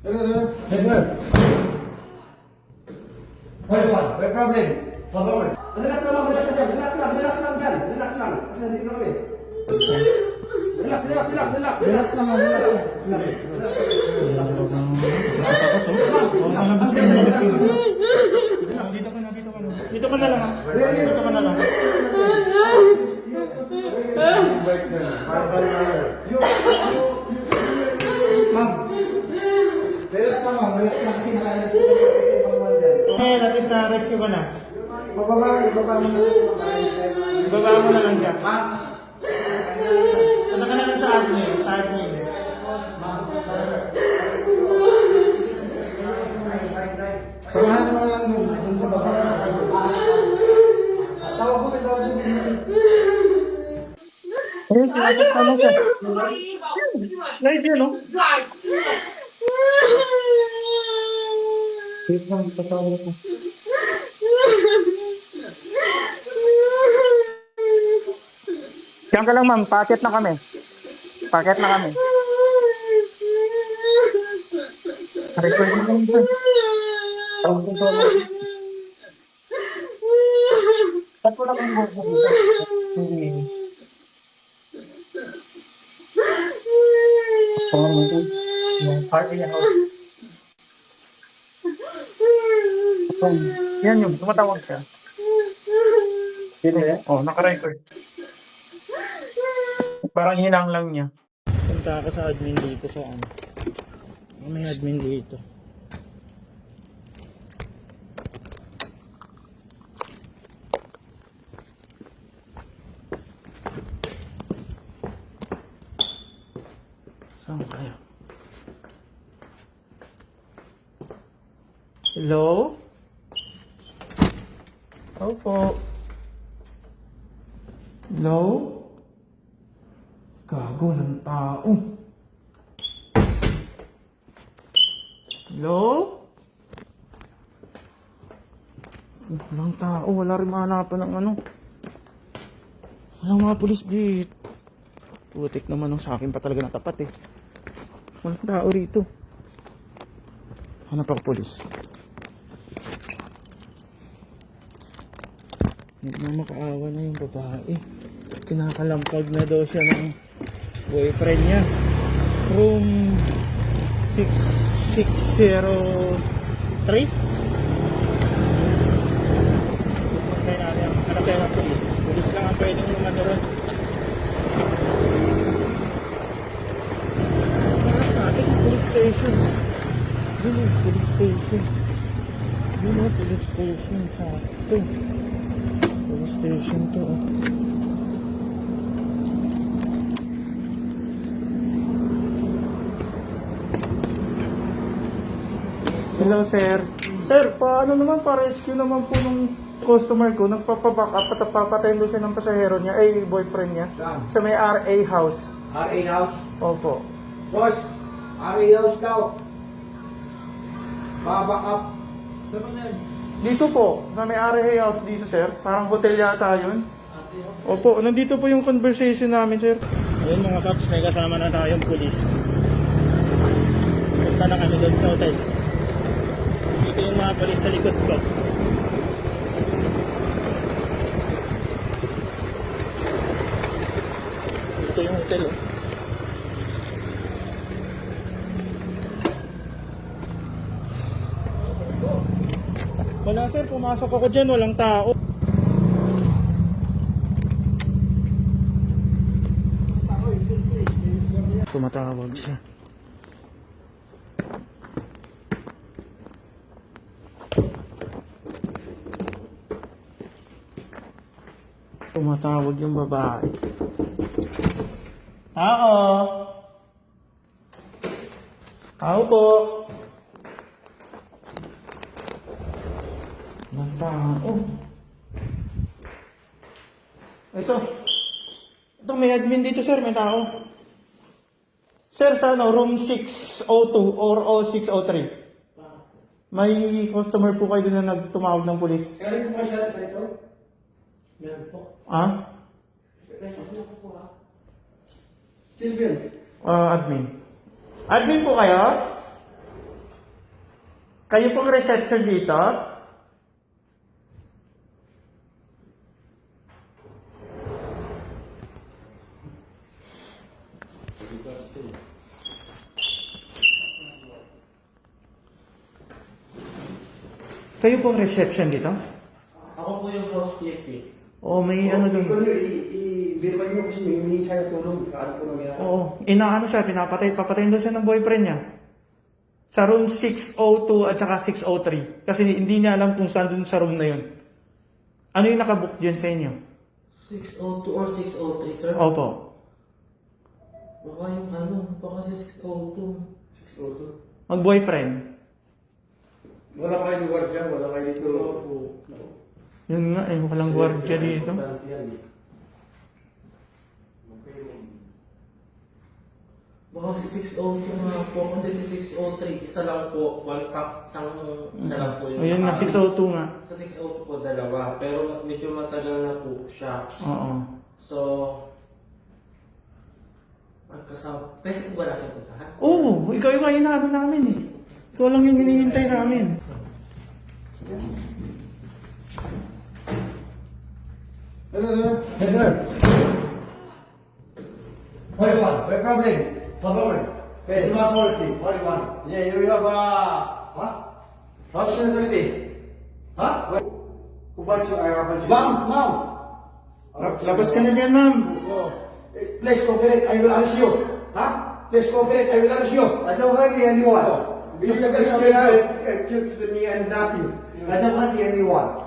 Hello, sir. Hello. What problem? Relax lang, relax lang, relax lang, relax lang dyan, relax lang. Kasi nandito kami. Relax, relax, relax, relax. Relax naman, relax lang. Dito ka na lang. Dito ka na lang. Ma'am, relax lang ma'am, relax lang kasi nakalas ko kasi pangwan dyan. Okay, at least na-rescue ka na. Ibaba mo na Ibaba mo na lang siya. Ano ka na lang sa admin? Sa admin. Samahan mo lang dun sa baba. Tawag mo, tawag mo. Ano siya? Live yun, no? Wait lang, patawag ko. Diyan ka lang, ma'am. Packet na kami. Packet na kami. Record mo lang dyan. Tawag ko to. Ba't ko lang ang buhok mo? Hindi. Tawag mo to. Yung party niya. Yan yung tumatawag siya. Sino yan? Oh, naka-record. Parang hinang lang niya. Punta ka sa admin dito sa ano. May admin dito. Saan kayo? Hello? Opo. Hello? Gago ng tao. Hello? Walang tao. Wala rin mahanapan ng ano. Walang mga pulis dito. Putik naman nung sa akin pa talaga natapat eh. Walang tao rito. Hanap ako pulis. Hindi na makaawa na yung babae. Kinakalampag na daw siya ng boyfriend niya. Room 6603. Pupuntay natin. Hanap tayo ng pulis. Pulis lang ang pwedeng lumano ron. Hanap natin yung police station. Yun yung police station. Yun yung police station. Sakto. Police station to. Hello, sir. Sir, paano naman pa-rescue naman po nung customer ko? Nagpapaback up at papatayin doon siya ng pasahero niya, ay boyfriend niya. Saan? Sa may RA house. RA House. Opo. Boss, RA House daw. Baback up. Saan na yan? Dito po, sa may RA house dito, sir. Parang hotel yata yun. Opo, nandito po yung conversation namin, sir. Ayun mga paps, may kasama na tayong pulis. Punta na kami doon sa hotel. Ito yung mga pulis sa likod ko. Ito yung hotel, oh. Wala, sir, pumasok ako dyan, walang tao. Tumatawag siya. Tumatawag yung babae. Tao! Tao po! Ng tao. Ito. Ito, may admin dito, sir. May tao. Sir, sa ano, room 602 or 0603. May customer po kayo doon na nagtumawag ng pulis. Kaya po siya ito? Meron po. Ah? Sino yun? Admin. Admin po kayo? Kayo pong reception dito? Kayo pong reception dito? Ako po yung house clerk eh. O may ano doon? Ikaw nyo, i-verify nyo kasi may humingi siya ng tulong. Ano po nang ginagawa? Oo. Inaano siya, papatayin daw siya ng boyfriend niya. Sa room 602 at saka 603. Kasi hindi niya alam kung saan dun sa room na yun. Ano yung nakabook dyan sa inyo? 602 or 603, sir? Opo. Baka yung ano, baka si 602. 602. Mag-boyfriend. Wala kayo ni Ward dyan, wala kayo dito. Yun nga eh, walang gwardiya dito. Baka si 602 nga po, kasi si 603, isa lang po, one cup, isa lang po yung Ayun nga, 602 nga. Sa 602 po, dalawa. Pero medyo matagal na po siya. Oo. So, magkasama. Pwede po ba natin puntahan? Oo, ikaw yung inaano namin eh. Ikaw lang yung hinihintay namin. Hello, sir. Hello. What do you want? What problem? Problem. Yes. It's not quality. What do you want? Yeah, you have Huh? nationality. Huh? Who wants you? I want you. Ma'am. Labas ka na dyan, ma'am. No. Please cooperate, I will answer you. Huh? Please cooperate, I will answer you. I don't hurt anyone. This is the You best cannot accuse me and nothing. I don't hurt anyone.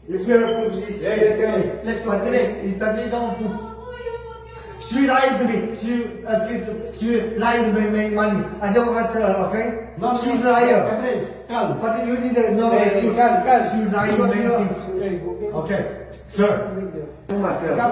If you're a pussy, Let's go. you don't do. She lied to me. She lied to me, make money. I don't hurt her, okay? She's a liar. Come. But you need to know that she lied to make things. Okay, sir. Come on, sir. Yeah,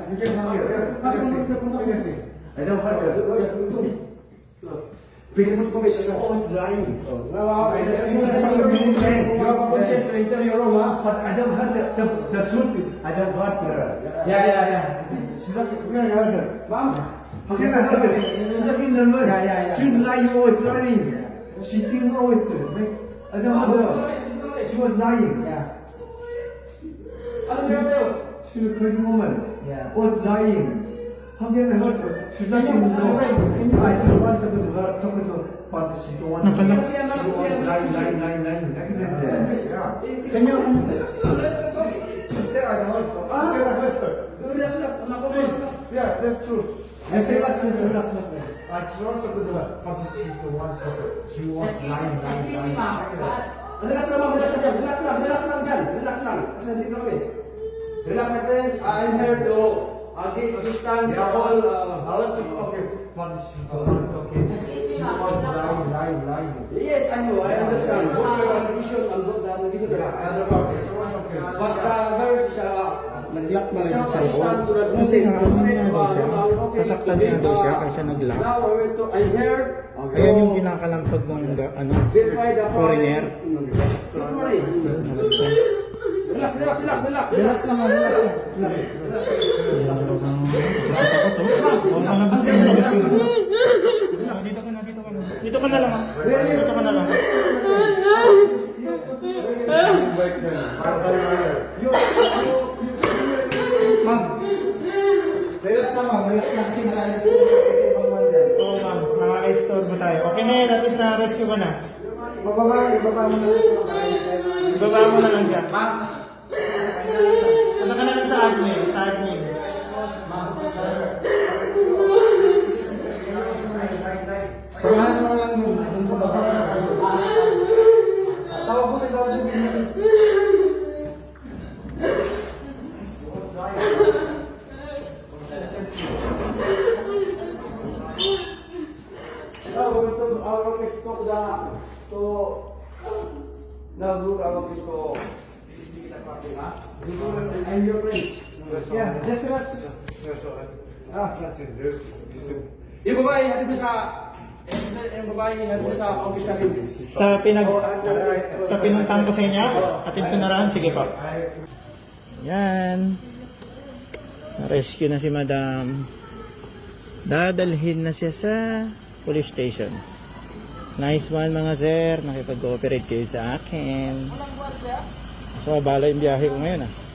you can come here. I don't hurt her. Because she's always lying. But I don't hurt her. The truth is, I don't hurt her. Yeah. She's not going to hurt her. How can I hurt her? She's not in the mood. She's lying, always lying. She thinks always, right? I don't hurt her. She was lying. She's a crazy woman. Always lying. How can I hurt her? She's not in the mood. I still want to go to her, talk to her, but she don't want to. She was lying. Like that. Yeah. Can you... She said I don't hurt her. How can I hurt her? Yeah, that's true. I just want to go to her, but she don't want to. She was lying. Relax lang, relax lang. Kasi nandito kami. Relax lang, friends. I'm here to give assistance to all. I want to okay, but she don't want to. Okay. She was lying. Yes, I know, I understand. Both your allegation and both the allegation are other parties. But first is nag-lock na rin sa cellphone. Kasi nakakaman nga daw siya. Nasaktan nga daw siya kaya siya nag-lock. Now, I'm here. Ayan yung kinakalampag ng Verify the foreigner. Don't worry. Relax. Relax naman, relax lang. Huwag ka nabas ka na. Dito ka na lang. Dito ka na lang. Ma'am, relax na kasi nakaalis ko kasi bangwan dyan. Oo ma'am, nakaka-store mo tayo. Okay na yan, at least na-rescue ka na. Ibaba mo na Ibaba mo na lang siya. Punta ka na lang sa admin, Samahan mo lang dun sa baba. Tawag mo. I'm your friend. Yeah, just relax. Yung babae, hatid mo sa... Yung babae, hatid mo sa office natin. Sa pinuntang ko sa inyo, atid ko na rin. Sige pa. Yan. Na-rescue na si madam. Dadalhin na siya sa police station. Nice one mga sir. Nakipag-cooperate kayo sa akin. So, abala yung biyahe ko ngayon ah.